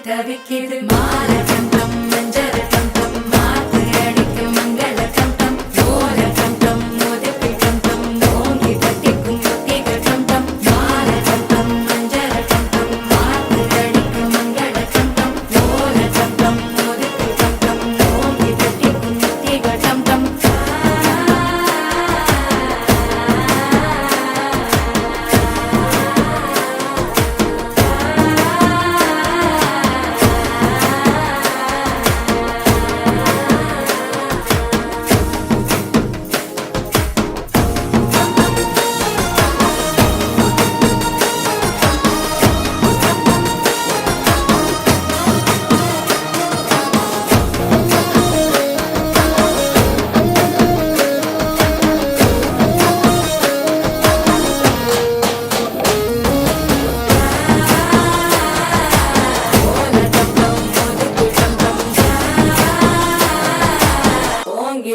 தவிக்கிது மால கண்டம் மஞ்சள் கண்டம் மாத்து அடிக்கு மங்கள கண்டம் ஓல கண்டம் மோதப்பி கண்டம் நோங்கி தட்டிக்கும் முத்திக கண்டம் மால கண்டம் மஞ்சள் கண்டம் மாத்து அடிக்கு மங்கள கண்டம் ஓல கண்டம் மோதப்பி கண்டம் நோங்கி தட்டிக்கும் முத்திக கண்டம்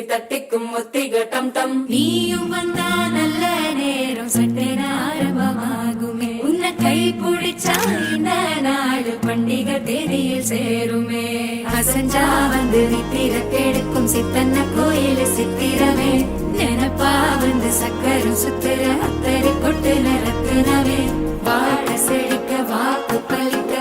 தட்டிக்கும் முத்திக டம் டம் நீயும் வந்தா நல்ல நேரம் சட்டென ஆரம்பமாகுமே உன்னை கை பிடிச்சா இந்த நாடு பண்டிகை தேதியில் சேருமே அசஞ்சா வந்து நித்திர கெடுக்கும் சித்தன்ன கோயில் சித்திரமே நினப்பா வந்து சக்கரம் சுத்துற அத்தரி கொட்டு நிறத்துனவே வாழ செழிக்க வாக்கு பலிக்க